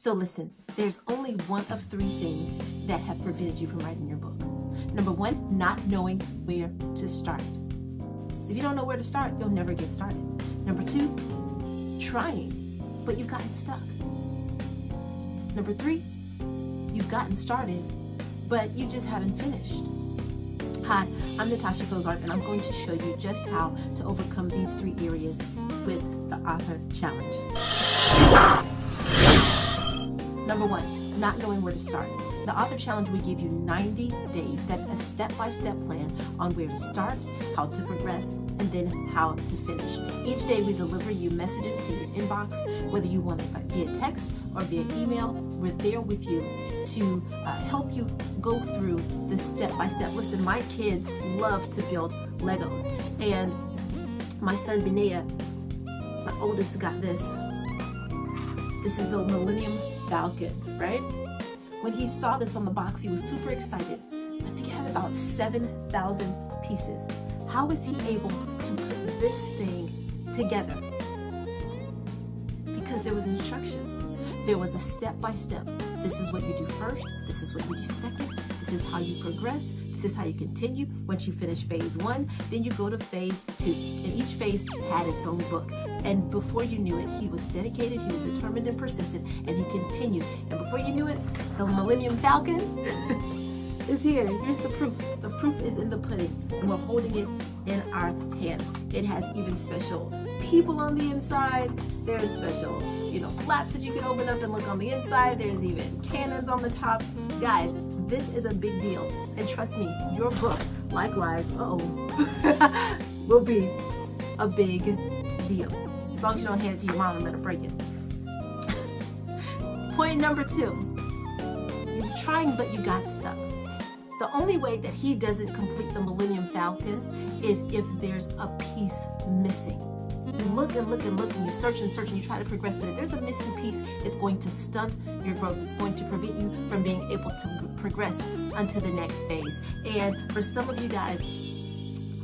So listen, there's only one of three things that have prevented you from writing your book. Number one, not knowing where to start. So if you don't know where to start, you'll never get started. Number two, trying, but you've gotten stuck. Number three, you've gotten started, but you just haven't finished. Hi, I'm Natasha Cozart, and I'm going to show you just how to overcome these three areas with the author challenge. Number one, not knowing where to start. The author challenge will give you 90 days. That's a step-by-step plan on where to start, how to progress, and then how to finish. Each day we deliver you messages to your inbox, whether you want it via text or via email. We're there with you to help you go through the step-by-step. Listen, my kids love to build Legos, and my son Binea, my oldest, got this. This is the Millennium Falcon, right? When he saw this on the box, he was super excited. I think it had about 7,000 pieces. How was he able to put this thing together? Because there was instructions. There was a step-by-step. This is what you do first. This is what you do second. This is how you progress. This is how you continue. Once you finish phase one, then you go to phase two. And each phase had its own book. And before you knew it, he was dedicated, he was determined and persistent, and he continued. And before you knew it, the Millennium Falcon is here. Here's the proof. The proof is in the pudding, and we're holding it in our hands. It has even special people on the inside. There's special, flaps that you can open up and look on the inside. There's even cannons on the top. Guys, this is a big deal. And trust me, your book, likewise, will be a big deal. As long as you don't hand it to your mom and let her break it. Point number two, you're trying but you got stuck. The only way that he doesn't complete the Millennium Falcon is if there's a piece missing. You look and look and look and you search and search and you try to progress, but if there's a missing piece, it's going to stunt your growth. It's going to prevent you from being able to progress unto the next phase. And for some of you guys,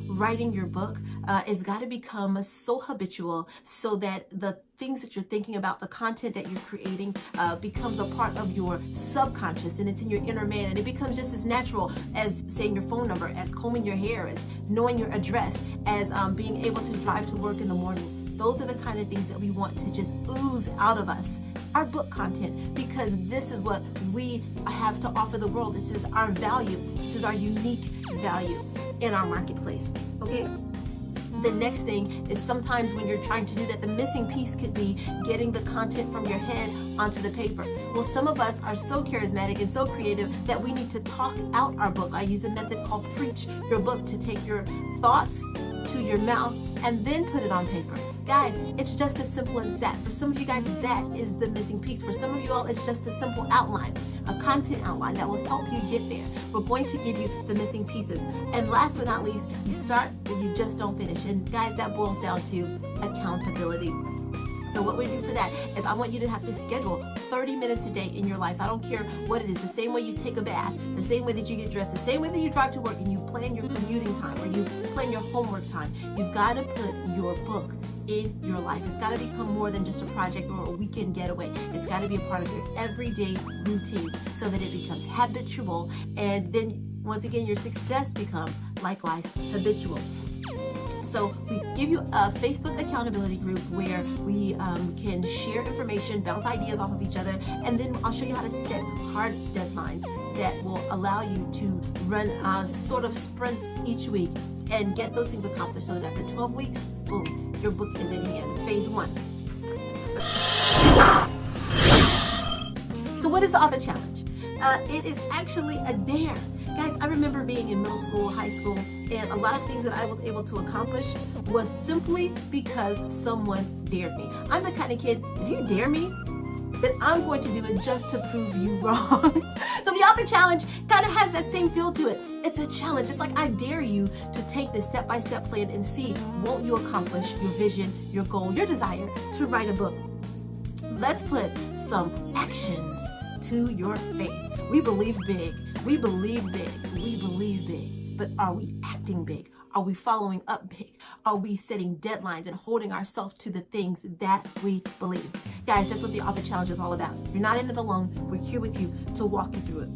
writing your book has got to become so habitual so that the things that you're thinking about, the content that you're creating becomes a part of your subconscious, and it's in your inner man, and it becomes just as natural as saying your phone number, as combing your hair, as knowing your address, as being able to drive to work in the morning. Those are the kind of things that we want to just ooze out of us. Our book content, because this is what we have to offer the world. This is our value. This is our unique value in our marketplace. Okay? The next thing is sometimes when you're trying to do that, the missing piece could be getting the content from your head onto the paper. Well, some of us are so charismatic and so creative that we need to talk out our book. I use a method called Preach Your Book, to take your thoughts to your mouth and then put it on paper. Guys, it's just as simple as that. For some of you guys, that is the missing piece. For some of you all, it's just a simple outline, a content outline that will help you get there. We're going to give you the missing pieces. And last but not least, you start, but you just don't finish. And guys, that boils down to accountability. So what we do for that is I want you to have to schedule 30 minutes a day in your life. I don't care what it is. The same way you take a bath, the same way that you get dressed, the same way that you drive to work and you plan your commuting time or you plan your homework time. You've got to put your book in your life. It's got to become more than just a project or a weekend getaway. It's got to be a part of your everyday routine so that it becomes habitual, and then once again your success becomes likewise habitual. So we give you a Facebook accountability group where we can share information, bounce ideas off of each other, and then I'll show you how to set hard deadlines that will allow you to run sort of sprints each week and get those things accomplished so that after 12 weeks, boom, your book is in hand. Phase one. So what is the author challenge? It is actually a dare. Guys, I remember being in middle school, high school, and a lot of things that I was able to accomplish was simply because someone dared me. I'm the kind of kid, if you dare me, then I'm going to do it just to prove you wrong. So the author challenge kind of has that same feel to it. It's a challenge. It's like I dare you to take this step-by-step plan and see, won't you accomplish your vision, your goal, your desire to write a book? Let's put some actions to your faith. We believe big. We believe big. We believe big. But are we acting big? Are we following up big? Are we setting deadlines and holding ourselves to the things that we believe? Guys, that's what the Author Challenge is all about. You're not in it alone. We're here with you to walk you through it.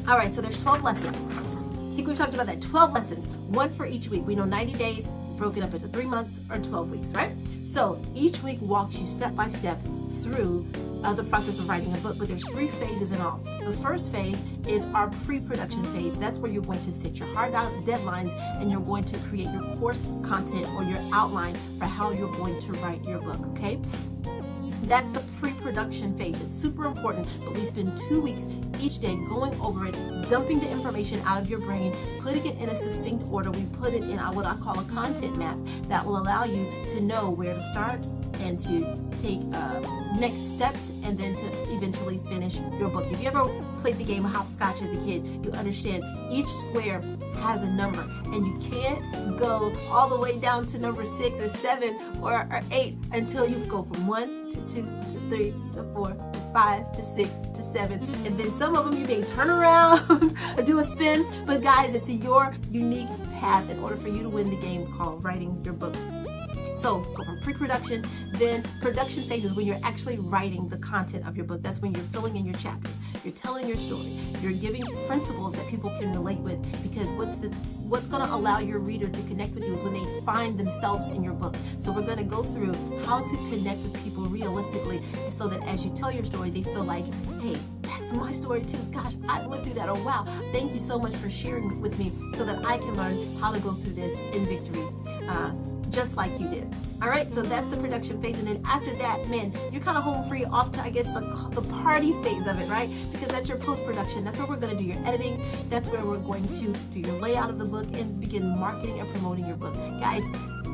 All right, so there's 12 lessons. I think we've talked about that. 12 lessons, one for each week. We know 90 days is broken up into 3 months or 12 weeks, right? So each week walks you step by step through the process of writing a book, but there's 3 phases in all. The first phase is our pre-production phase. That's where you're going to set your hard deadlines and you're going to create your course content or your outline for how you're going to write your book, okay? That's the pre-production phase. It's super important, but we spend 2 weeks each day going over it, dumping the information out of your brain, putting it in a succinct order. We put it in what I call a content map that will allow you to know where to start and to take next steps and then to eventually finish your book. If you ever played the game of hopscotch as a kid, you understand each square has a number and you can't go all the way down to number 6 or 7 or 8 until you go from 1 to 2 to 3 to 4 to 5 to 6 to 7, and then some of them you may turn around or do a spin, but guys, it's your unique path in order for you to win the game called writing your book. So go from pre-production, then production phase is when you're actually writing the content of your book. That's when you're filling in your chapters, you're telling your story, you're giving principles that people can relate with, because what's going to allow your reader to connect with you is when they find themselves in your book. So we're going to go through how to connect with people realistically so that as you tell your story, they feel like, hey, that's my story too. Gosh, I lived through that. Oh, wow. Thank you so much for sharing with me so that I can learn how to go through this in victory. Just like you did. All right, so that's the production phase, and then after that, man, you're kind of home free off to, I guess, the party phase of it, right? Because that's your post-production. That's where we're going to do your editing. That's where we're going to do your layout of the book and begin marketing and promoting your book. Guys,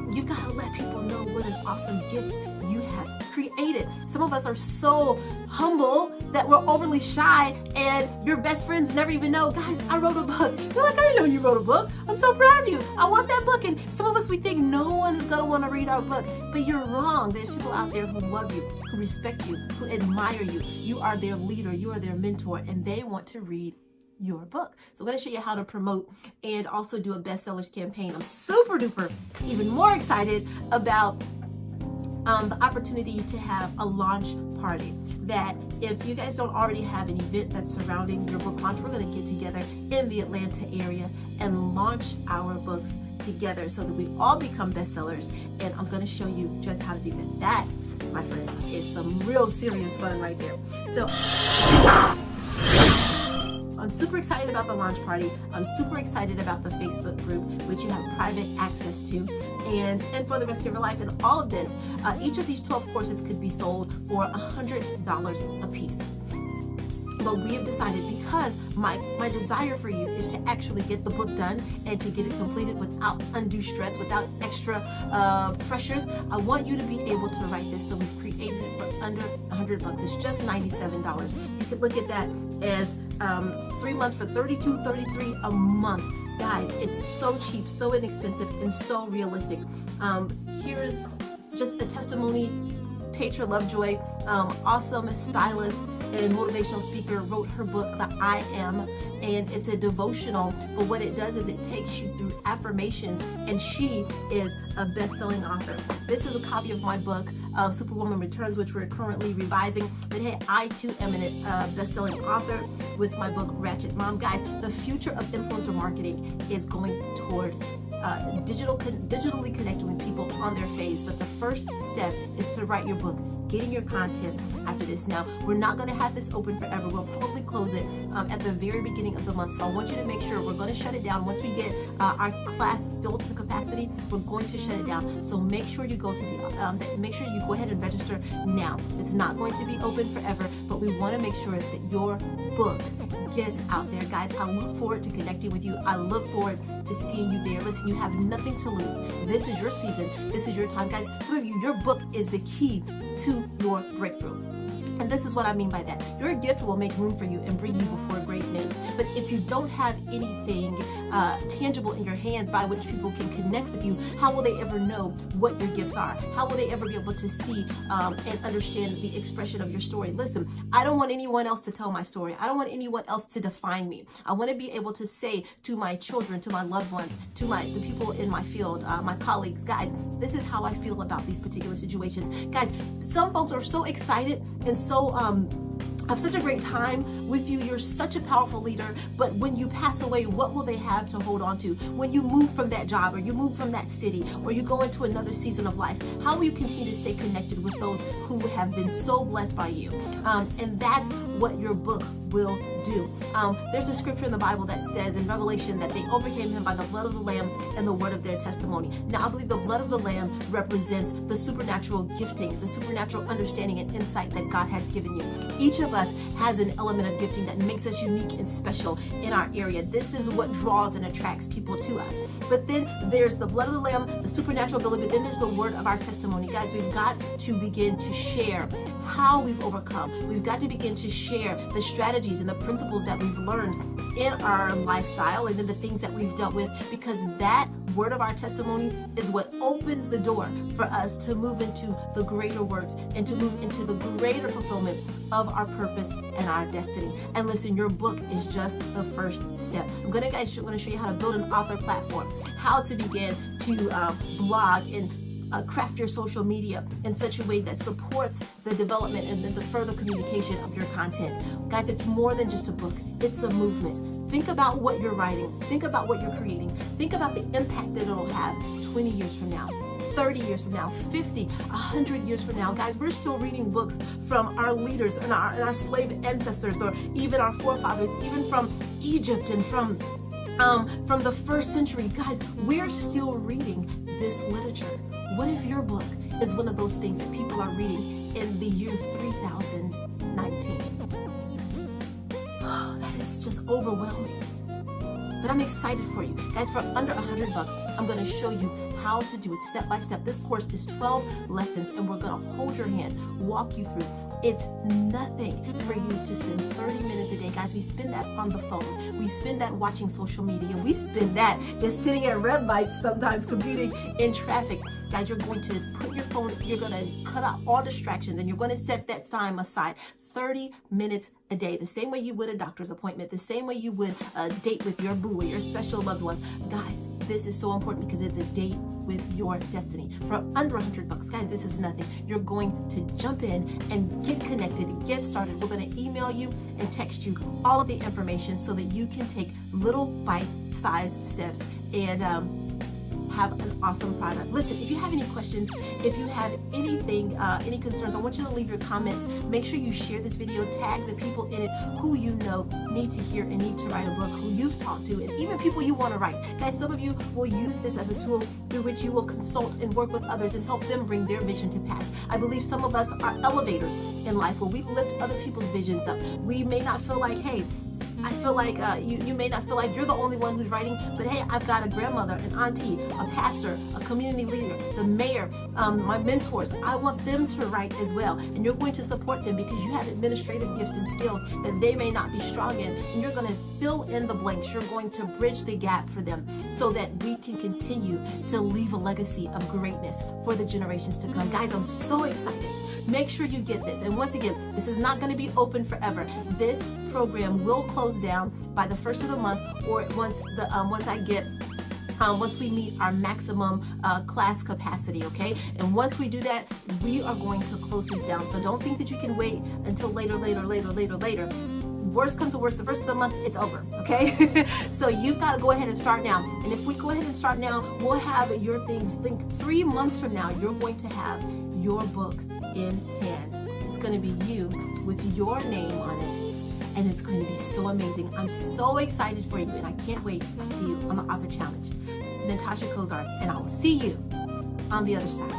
you got to let people know what an awesome gift you have created. Some of us are so humble that we're overly shy, and your best friends never even know, guys, I wrote a book. You're like, I didn't know you wrote a book. I'm so proud of you. I want that book. And some of us, we think no one is going to want to read our book, but you're wrong. There's people out there who love you, who respect you, who admire you. You are their leader. You are their mentor, and they want to read your book. So I'm going to show you how to promote and also do a bestsellers campaign. I'm super duper even more excited about the opportunity to have a launch party. That if you guys don't already have an event that's surrounding your book launch, we're going to get together in the Atlanta area and launch our books together so that we all become bestsellers. And I'm going to show you just how to do that. That, my friend, is some real serious fun right there. So I'm super excited about the launch party. I'm super excited about the Facebook group, which you have private access to, and for the rest of your life. And all of this, each of these 12 courses could be sold for $100 a piece. But we have decided, because my desire for you is to actually get the book done and to get it completed without undue stress, without extra pressures, I want you to be able to write this. So we've created it for under $100. It's just $97. You could look at that as 3 months for $32, $33 a month. Guys, it's so cheap, so inexpensive, and so realistic. Here's just a testimony. Petra Lovejoy, awesome stylist and motivational speaker, wrote her book, The I Am, and it's a devotional, but what it does is it takes you through affirmations, and she is a best-selling author. This is a copy of my book, Superwoman Returns, which we're currently revising, but hey, I too am a best-selling author with my book, Ratchet Mom. Guys, the future of influencer marketing is going toward digitally connecting with people on their face, but the first step is to write your book, getting your content after this. Now, we're not going to have this open forever. We'll probably close it at the very beginning of the month, so I want you to make sure we're going to shut it down. Once we get our class filled to capacity, we're going to shut it down. So make sure you go to make sure you go ahead and register now. It's not going to be open forever, but we want to make sure that your book gets out there. Guys, I look forward to connecting with you. I look forward to seeing you there. Listen, you have nothing to lose. This is your season. This is your time. Guys, some of you, your book is the key to your breakthrough. And this is what I mean by that. Your gift will make room for you and bring you before great men. But if you don't have anything tangible in your hands by which people can connect with you, how will they ever know what your gifts are? How will they ever be able to see and understand the expression of your story? Listen, I don't want anyone else to tell my story. I don't want anyone else to define me. I want to be able to say to my children, to my loved ones, to the people in my field, my colleagues, guys, this is how I feel about these particular situations. Guys, some folks are so excited and so have such a great time with you. You're such a powerful leader, but when you pass away, what will they have to hold on to? When you move from that job, or you move from that city, or you go into another season of life, how will you continue to stay connected with those who have been so blessed by you? And that's what your book will do. There's a scripture in the Bible that says in Revelation that they overcame him by the blood of the Lamb and the word of their testimony. Now, I believe the blood of the Lamb represents the supernatural gifting, the supernatural understanding and insight that God has given you. Each of us has an element of gifting that makes us unique and special in our area. This is what draws and attracts people to us. But then there's the blood of the Lamb, the supernatural ability, but then there's the word of our testimony. Guys, we've got to begin to share how we've overcome. We've got to begin to share the strategies and the principles that we've learned in our lifestyle and in the things that we've dealt with, because that word of our testimony is what opens the door for us to move into the greater works and to move into the greater fulfillment of our purpose and our destiny. And listen, your book is just the first step. I'm going to show you how to build an author platform, how to begin to blog and craft your social media in such a way that supports the development and then the further communication of your content. Guys, it's more than just a book. It's a movement. Think about what you're writing. Think about what you're creating. Think about the impact that it'll have 20 years from now, 30 years from now, 50, 100 years from now. Guys, we're still reading books from our leaders and our slave ancestors, or even our forefathers, even from Egypt and from the first century. Guys, we're still reading this literature. What if your book is one of those things that people are reading in the year 3019? That is just overwhelming. But I'm excited for you. Guys, for under $100, I'm going to show you how to do it step by step. This course is 12 lessons, and we're going to hold your hand, walk you through. It's nothing for you to spend 30 minutes a day. Guys, we spend that on the phone. We spend that watching social media. We spend that just sitting at red lights, sometimes commuting in traffic. Guys, you're going to put your phone, you're going to cut out all distractions, and you're going to set that time aside. 30 minutes a day, the same way you would a doctor's appointment, the same way you would a date with your boo or your special loved ones. Guys, this is so important because it's a date with your destiny. For under $100, guys, this is nothing. You're going to jump in and get connected, get started. We're going to email you and text you all of the information so that you can take little bite-sized steps and have an awesome product. Listen, if you have any questions, if you have anything, any concerns, I want you to leave your comments. Make sure you share this video, tag the people in it who you know need to hear and need to write a book, who you've talked to, and even people you want to write. Guys, some of you will use this as a tool through which you will consult and work with others and help them bring their vision to pass. I believe some of us are elevators in life where we lift other people's visions up. We may not feel like, hey, I feel like you may not feel like you're the only one who's writing, but hey, I've got a grandmother, an auntie, a pastor, a community leader, the mayor, my mentors. I want them to write as well. And you're going to support them because you have administrative gifts and skills that they may not be strong in. And you're going to fill in the blanks. You're going to bridge the gap for them so that we can continue to leave a legacy of greatness for the generations to come. Guys, I'm so excited. Make sure you get this. And once again, this is not going to be open forever. This program will close down by the first of the month, or once we meet our maximum class capacity, okay? And once we do that, we are going to close these down. So don't think that you can wait until later. Worst comes to worst, the first of the month, it's over, okay? So you've got to go ahead and start now. And if we go ahead and start now, we'll have your things. Think 3 months from now, you're going to have your book in hand. It's going to be you with your name on it, and it's going to be so amazing. I'm so excited for you, and I can't wait to see you on the Author Challenge. Natasha Cozart, and I will see you on the other side.